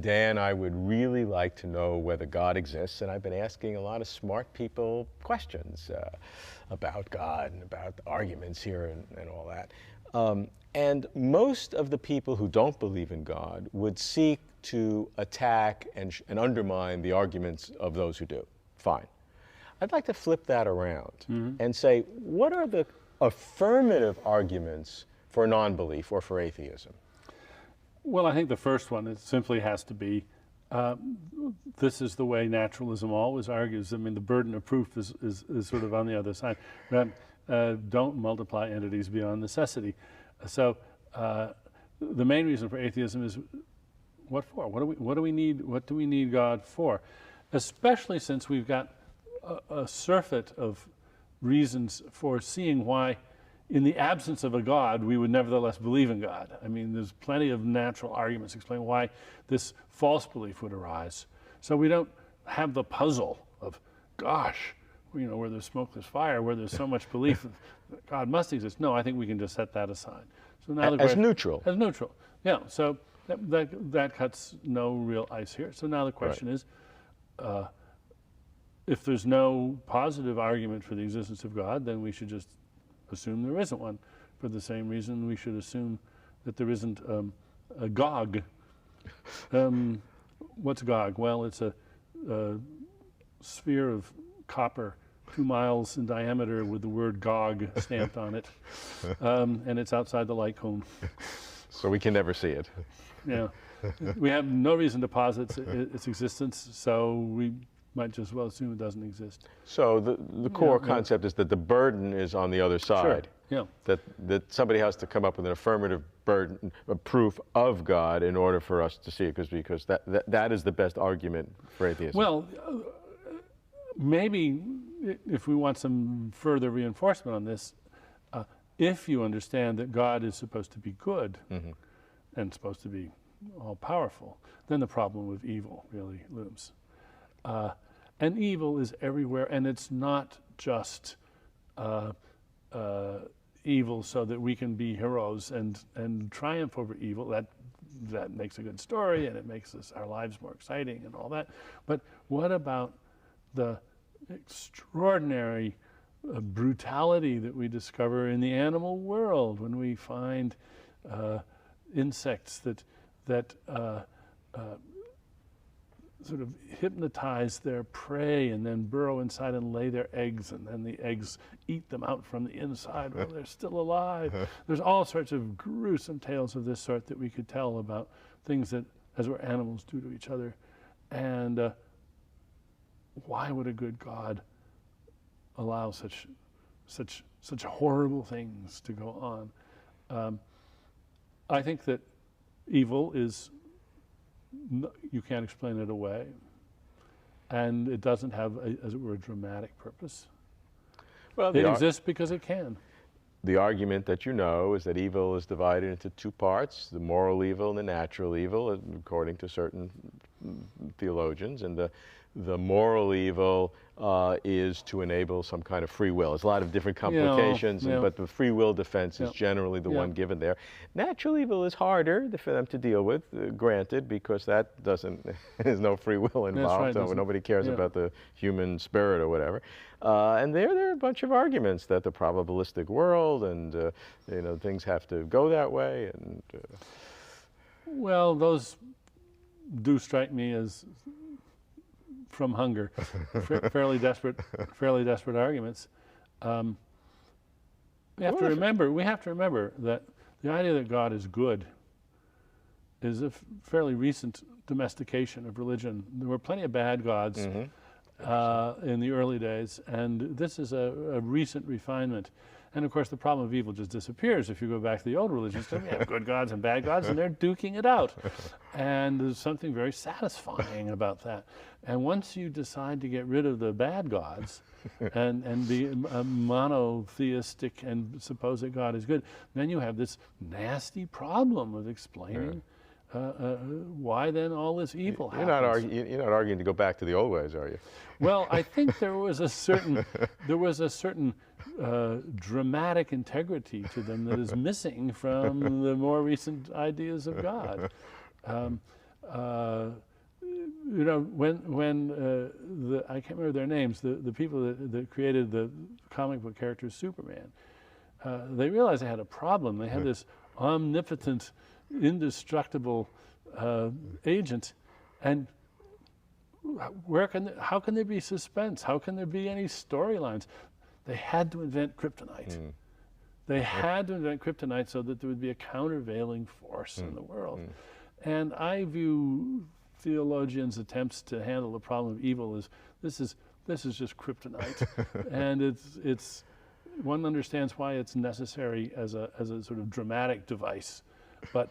Dan, I would really like to know whether God exists, and I've been asking a lot of smart people questions about God and about the arguments here and all that. And most of the people who don't believe in God would seek to attack and undermine the arguments of those who do. Fine. I'd like to flip that around and say, what are the affirmative arguments for non-belief or for atheism? Well, I think the first one, it simply has to be, this is the way naturalism always argues. I mean, the burden of proof is sort of on the other side. Don't multiply entities beyond necessity. So the main reason for atheism is, what for? What do we need God for? Especially since we've got a surfeit of reasons for seeing why, in the absence of a God, we would nevertheless believe in God. I mean, there's plenty of natural arguments explaining why this false belief would arise. So we don't have the puzzle of, gosh, you know, where there's smoke, there's fire, where there's so much belief that God must exist. No, I think we can just set that aside. So now as neutral. As neutral, yeah. So that cuts no real ice here. So now the question is, if there's no positive argument for the existence of God, then we should just assume there isn't one. For the same reason, we should assume that there isn't a Gog. What's Gog? Well, it's a sphere of copper 2 miles in diameter with the word Gog stamped on it, and it's outside the light cone. So we can never see it. Yeah, we have no reason to posit its existence, so we might just well assume it doesn't exist. So the core concept is that the burden is on the other side. Sure. Yeah. That somebody has to come up with an affirmative burden, a proof of God in order for us to see it, because that is the best argument for atheism. Well, maybe if we want some further reinforcement on this, if you understand that God is supposed to be good and supposed to be all-powerful, then the problem with evil really looms. And evil is everywhere, and it's not just evil so that we can be heroes and triumph over evil. That makes a good story, and it makes our lives more exciting and all that. But what about the extraordinary brutality that we discover in the animal world when we find insects that sort of hypnotize their prey and then burrow inside and lay their eggs, and then the eggs eat them out from the inside while they're still alive. There's all sorts of gruesome tales of this sort that we could tell about things that, as were animals, do to each other. And why would a good God allow such horrible things to go on? I think that evil is, you can't explain it away, and it doesn't have, as it were, a dramatic purpose. Well, it exists because it can. The argument that you know is that evil is divided into two parts, the moral evil and the natural evil, according to certain theologians, and the moral evil is to enable some kind of free will. There's a lot of different complications, but the free will defense is generally the one given there. Natural evil is harder for them to deal with, granted, because that there's no free will involved, so nobody cares about the human spirit or whatever. And there are a bunch of arguments that the probabilistic world and things have to go that way. And well, those do strike me as, from hunger, fairly desperate arguments. We have to remember that the idea that God is good is a fairly recent domestication of religion. There were plenty of bad gods in the early days, and this is a recent refinement. And of course, the problem of evil just disappears if you go back to the old religions, because we have good gods and bad gods, and they're duking it out. And there's something very satisfying about that. And once you decide to get rid of the bad gods and be monotheistic and suppose that God is good, then you have this nasty problem of explaining why then all this evil happens. You're not arguing to go back to the old ways, are you? Well, I think there was a certain dramatic integrity to them that is missing from the more recent ideas of God. You know, when I can't remember their names, the people that created the comic book character Superman, they realized they had a problem. They had this omnipotent, indestructible agent, and how can there be suspense? How can there be any storylines? They had to invent kryptonite. They had to invent kryptonite so that there would be a countervailing force in the world. And I view theologians' attempts to handle the problem of evil as this is just kryptonite, and it's one understands why it's necessary as a sort of dramatic device, but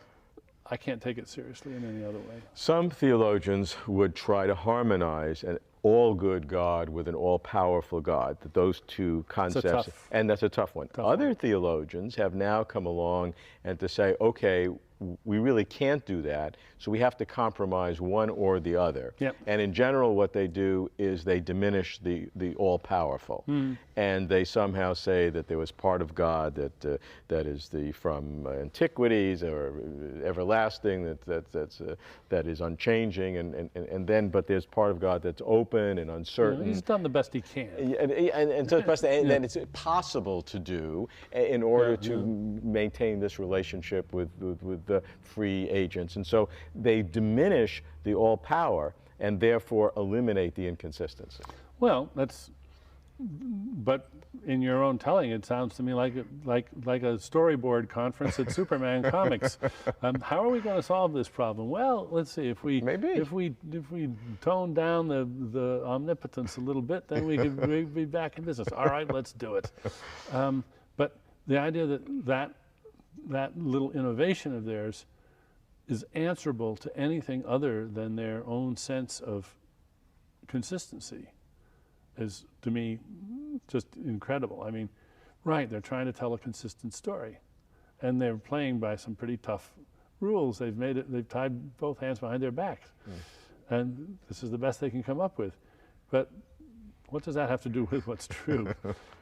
I can't take it seriously in any other way. Some theologians would try to harmonize an all-good God with an all-powerful God, that those two concepts, and that's a tough one. Other theologians have now come along and to say, okay, we really can't do that, so we have to compromise one or the other. Yep. And in general, what they do is they diminish the all-powerful, and they somehow say that there was part of God that is from antiquities or everlasting, that is unchanging, and then but there's part of God that's open and uncertain. He's done the best he can. And so then it's possible to do in order to maintain this relationship with the free agents. And so they diminish the all power and therefore eliminate the inconsistency. Well, but in your own telling, it sounds to me like a storyboard conference at Superman Comics. How are we going to solve this problem? Well, let's see. If we tone down the omnipotence a little bit, then we'd be back in business. All right, let's do it. But the idea that little innovation of theirs is answerable to anything other than their own sense of consistency is, to me, just incredible. I mean, right, they're trying to tell a consistent story, and they're playing by some pretty tough rules. They've tied both hands behind their backs, and this is the best they can come up with. But what does that have to do with what's true?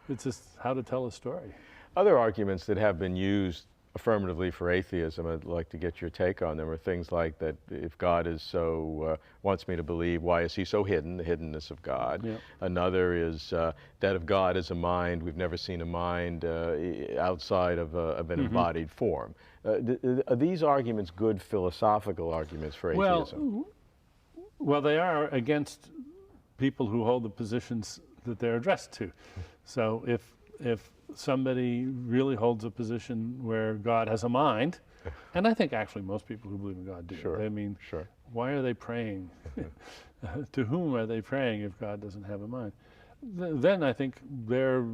It's just how to tell a story. Other arguments that have been used affirmatively for atheism, I'd like to get your take on them, are things like that if God is so, wants me to believe, why is he so hidden, the hiddenness of God? Yeah. Another is that if God is a mind, we've never seen a mind outside of an embodied form. Are these arguments good philosophical arguments for atheism? Well, they are against people who hold the positions that they're addressed to. So if somebody really holds a position where God has a mind, and I think actually most people who believe in God do. Sure. I mean, sure. Why are they praying? To whom are they praying if God doesn't have a mind? Then I think they're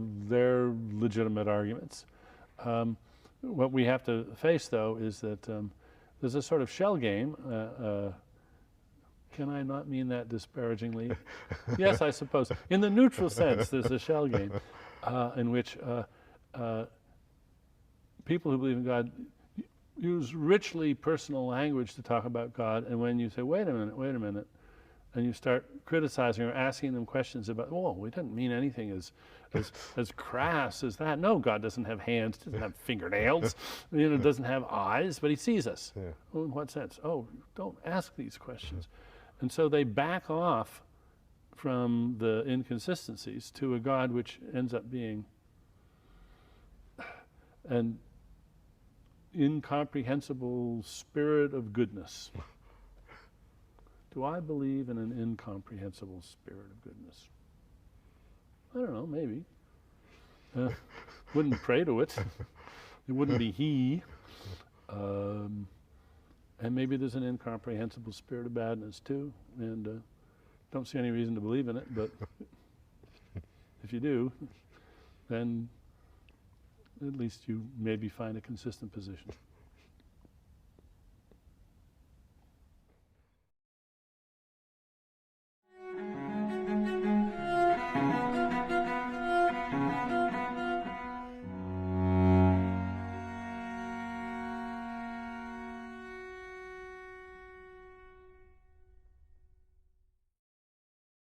legitimate arguments. What we have to face, though, is that there's a sort of shell game. Can I not mean that disparagingly? Yes, I suppose. In the neutral sense, there's a shell game in which people who believe in God use richly personal language to talk about God, and when you say, wait a minute, and you start criticizing or asking them questions about, oh, we didn't mean anything as crass as that. No, God doesn't have hands, doesn't have fingernails, doesn't have eyes, but he sees us. Yeah. Well, in what sense? Oh, don't ask these questions. And so they back off from the inconsistencies to a God which ends up being an incomprehensible spirit of goodness. Do I believe in an incomprehensible spirit of goodness? I don't know, maybe. Wouldn't pray to it. It wouldn't be he. And maybe there's an incomprehensible spirit of badness too, and don't see any reason to believe in it, but if you do, then at least you maybe find a consistent position.